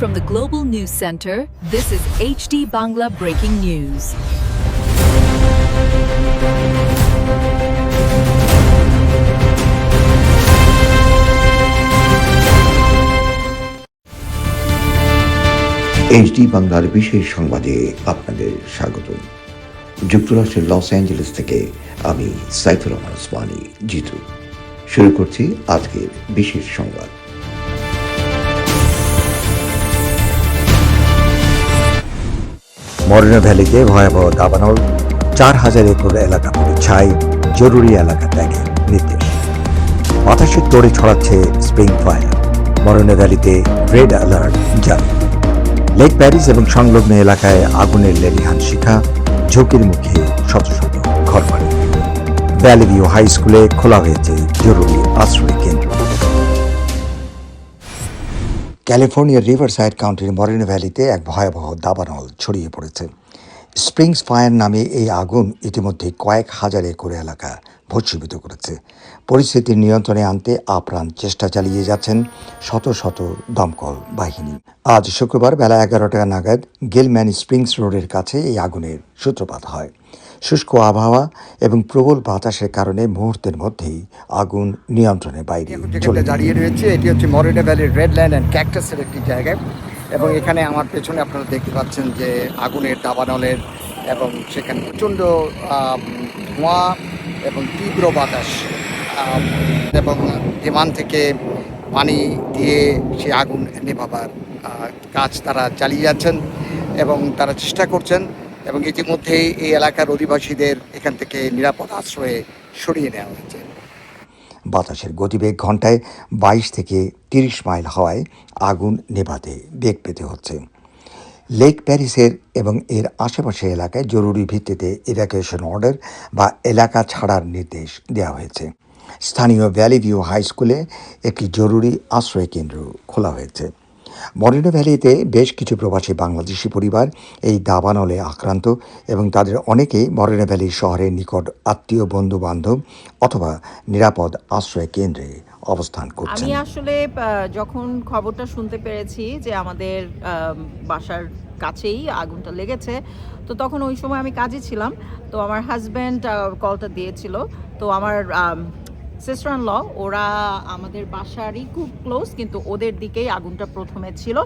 from the Global News Center, this is HD Bangla Breaking News. HD বাংলার বিশেষ সংবাদে আপনাদের স্বাগত। যুক্তরাষ্ট্রের লস অ্যাঞ্জেলেস থেকে আমি সাইফুর রহমান ওসমানী জিতু। শুরু করছি আজকের বিশেষ সংবাদ। মরনা ভ্যালিতে ভয়াবহ দাবানল, 4000 একর এলাকা পুড়ে ছাই, জরুরি এলাকা ত্যাগের নির্দেশ। বাতাসের তোড়ে ছড়াচ্ছে স্প্রিং ফায়ার, মরনা ভ্যালিতে রেড অ্যালার্ট জারি। লেক প্যারিস এবং সংলগ্ন এলাকায় আগুনের লেলিহান শিখা, ঝুঁকির মুখে শত শত ঘরবাড়ি। ভ্যালি ভিউ হাই স্কুলে খোলা হয়েছে জরুরি আশ্রয় কেন্দ্র। ক্যালিফোর্নিয়ার রিভারসাইড কাউন্টির মরিনো ভ্যালিতে এক ভয়াবহ দাবানল ছড়িয়ে পড়েছে। স্প্রিংস ফায়ার নামে এই আগুন ইতিমধ্যে কয়েক হাজার একর এলাকা ভস্মীভূত করেছে। পরিস্থিতির নিয়ন্ত্রণে আনতে আপ্রাণ চেষ্টা চালিয়ে যাচ্ছেন শত শত দমকল বাহিনী। আজ শুক্রবার বেলা 11টা নাগাদ গিলম্যান স্প্রিংস রোডের কাছে এই আগুনের সূত্রপাত হয়। শুষ্ক আবহাওয়া এবং প্রবল বাতাসের কারণে মুহূর্তের মধ্যেই আগুন নিয়ন্ত্রণের বাইরে চলে দাঁড়িয়ে রয়েছে। এটি হচ্ছে মরিনো ভ্যালির রেড ল্যান্ড অ্যান্ড ক্যাকটাসের একটি জায়গায়, এবং এখানে আমার পেছনে আপনারা দেখতে পাচ্ছেন যে আগুনের দাবানলের, এবং সেখানে প্রচণ্ড ধোঁয়া এবং তীব্র বাতাস, এবং বিমান থেকে পানি দিয়ে সে আগুন নেভাবার কাজ তারা চালিয়ে যাচ্ছেন এবং তারা চেষ্টা করছেন, এবং ইতিমধ্যেই এই এলাকার অধিবাসীদের এখান থেকে নিরাপদ আশ্রয়ে সরিয়ে নেওয়া হয়েছে। বাতাসের গতিবেগ ঘন্টায় 22 থেকে 30 মাইল হওয়ায় আগুন নেভাতে বেগ পেতে হচ্ছে। লেক প্যারিসের এবং এর আশেপাশের এলাকায় জরুরি ভিত্তিতে ইভ্যাকুয়েশন অর্ডার বা এলাকা ছাড়ার নির্দেশ দেওয়া হয়েছে। স্থানীয় ভ্যালি ভিউ হাই স্কুলে একটি জরুরি আশ্রয় কেন্দ্র খোলা হয়েছে। মরিনো ভ্যালিতে বেশ কিছু প্রবাসী বাংলাদেশি পরিবার এই দাবানলে আক্রান্ত, এবং তাদের অনেকেই মরিনো ভ্যালি শহরের নিকট আত্মীয়, বন্ধু বান্ধব অথবা নিরাপদ আশ্রয় কেন্দ্রে অবস্থান করছেন। আমি আসলে যখন খবরটা শুনতে পেরেছি যে আমাদের বাসার কাছেই আগুনটা লেগেছে, তো তখন ওই সময় আমি কাজে ছিলাম। তো আমার হাজব্যান্ড কলটা দিয়েছিল। তো আমার সিস্টার ইন ল, ওরা আমাদের বাসারই খুব ক্লোজ, কিন্তু ওদের দিকেই আগুনটা প্রথমে ছিল।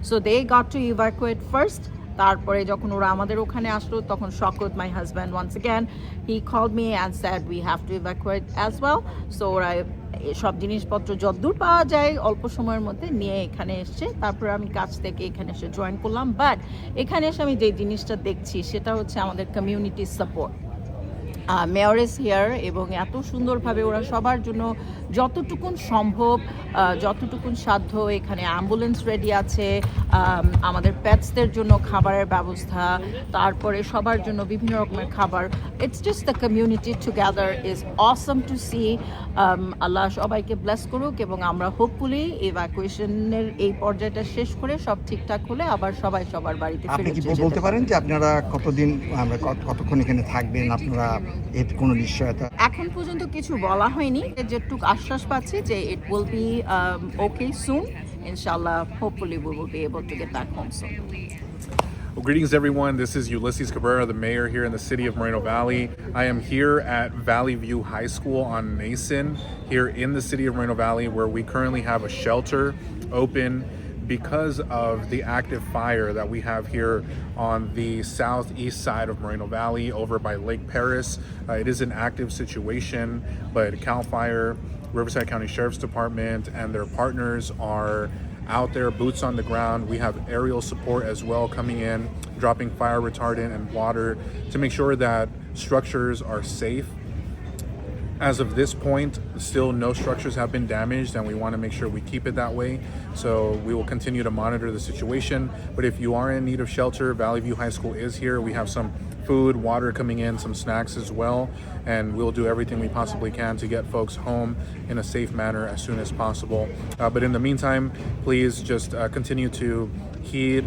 So they got to evacuate first. তারপরে যখন ওরা আমাদের ওখানে আসলো, তখন shock with my husband once again he called me and said we have to evacuate as well. So ওরা সব জিনিসপত্র যতদূর পাওয়া যায় অল্প সময়ের মধ্যে নিয়ে এখানে এসছে। তারপরে আমি কাজ থেকে এখানে এসে জয়েন করলাম। বাট এখানে এসে আমি যে জিনিসটা দেখছি সেটা হচ্ছে আমাদের community support. Mayor is here, এবং এত সুন্দরভাবে ওরা সবার জন্য যতটুকুন সম্ভব, যতটুকুন সাধ্য, এখানে অ্যাম্বুলেন্স রেডি আছে, আমাদের পেটসদের জন্য খাবারের ব্যবস্থা, তারপরে সবার জন্য বিভিন্ন রকমের খাবার। It's just the community together is awesome to see. Allah সবাইকে ব্লেস করুক, এবং আমরা হোপফুলি ইভ্যাকুয়েশনের এই পর্যায়টা শেষ করে সব ঠিকঠাক হলে আবার সবাই সবার বাড়িতে ফিরে যেতে পারেন। বলতে পারেন যে আপনারা কতক্ষণ এখানে থাকবেন? আপনারা এর কোনো নিশ্চয়তা এখন পর্যন্ত কিছু বলা হয়নি। যেটুক আশ্বাস পাচ্ছি যে it will be okay soon. Inshallah, hopefully we will be able to get back home soon. Well, greetings everyone. This is Ulysses Cabrera, the mayor here in the city of Moreno Valley. I am here at Valley View High School on Mason, here in the city of Moreno Valley, where we currently have a shelter open because of the active fire that we have here on the southeast side of Moreno Valley over by Lake Paris. It is an active situation, but CAL FIRE, Riverside County Sheriff's Department, and their partners are out there, boots on the ground. We have aerial support as well coming in, dropping fire retardant and water to make sure that structures are safe. As of this point, still no structures have been damaged, and we want to make sure we keep it that way. So we will continue to monitor the situation. But if you are in need of shelter, Valley View High School is here. We have some food, water coming in, some snacks as well, and we'll do everything we possibly can to get folks home in a safe manner as soon as possible. But in the meantime, please just continue to heed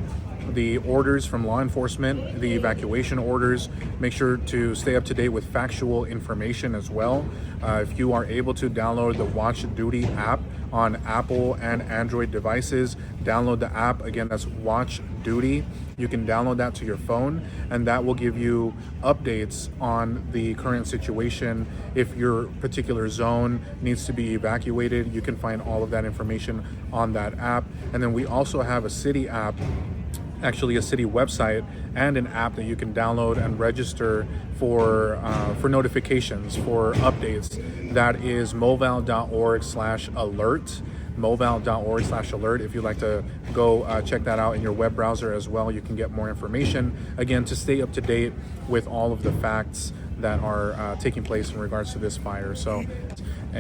the orders from law enforcement, the evacuation orders. Make sure to stay up to date with factual information as well. If you are able to download the Watch Duty app on Apple and Android devices, download the app. Again, that's Watch Duty. You can download that to your phone, and that will give you updates on the current situation. If your particular zone needs to be evacuated, you can find all of that information on that app. And then we also have a city app, actually a city website, and an app that you can download and register for notifications, for updates. That is moval.org/alert. moval.org/alert. If you'd like to go check that out in your web browser as well, you can get more information. Again, to stay up to date with all of the facts that are taking place in regards to this fire.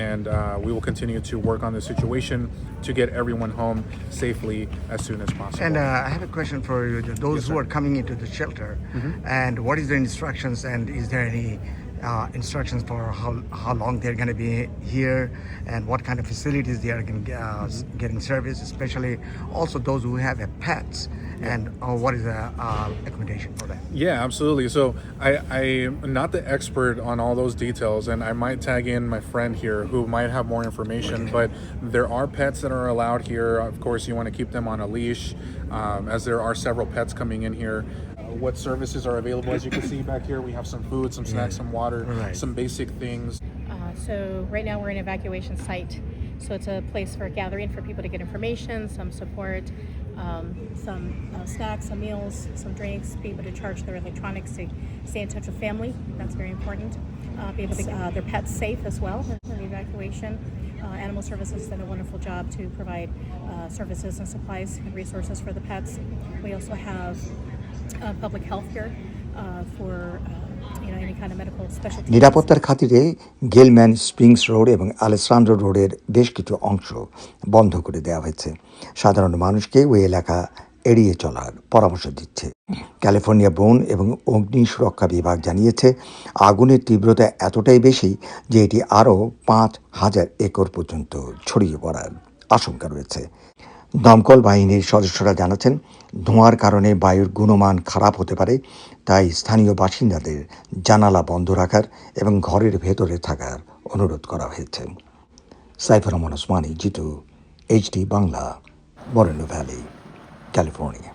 And we will continue to work on the situation to get everyone home safely as soon as possible. And I have a question for you, those who are coming into the shelter, and what is the instructions, and is there any instructions for how long they're going to be here, and what kind of facilities they are getting service, especially also those who have pets, and what is the accommodation for them? Yeah, absolutely. So I'm not the expert on all those details, and I might tag in my friend here who might have more information, but there are pets that are allowed here. Of course, you want to keep them on a leash, as there are several pets coming in here. What services are available? As you can see back here, we have some food, some snacks, some water, some basic things. So right now we're an evacuation site. So it's a place for gathering for people to get information, some support, some snacks, some meals, some drinks, be able to charge their electronics, to stay in touch with family. That's very important. Be able to their pets safe as well in the evacuation. Animal Services has done a wonderful job to provide services and supplies and resources for the pets. We also have public health care for any kind of medical specialty. নিরাপত্তার খাতিরে গেলম্যান springs road এবং Alessandro রোডের বেশ কিছু অংশ বন্ধ করে দেওয়া হয়েছে। সাধারণ মানুষকে ওই এলাকা এড়িয়ে চলার পরামর্শ দিচ্ছে। ক্যালিফোর্নিয়া বন এবং অগ্নি সুরক্ষা বিভাগ জানিয়েছে আগুনের তীব্রতা এতটাই বেশি যে এটি আরও 5,000 একর পর্যন্ত ছড়িয়ে পড়ার আশঙ্কা রয়েছে। দমকল বাহিনীর সদস্যরা জানাচ্ছেন ধোঁয়ার কারণে বায়ুর গুণমান খারাপ হতে পারে, তাই স্থানীয় বাসিন্দাদের জানালা বন্ধ রাখার এবং ঘরের ভেতরে থাকার অনুরোধ করা হয়েছে। Saifur Rahman Osmani, Jitu, HD Bangla, মরেনো valley, California.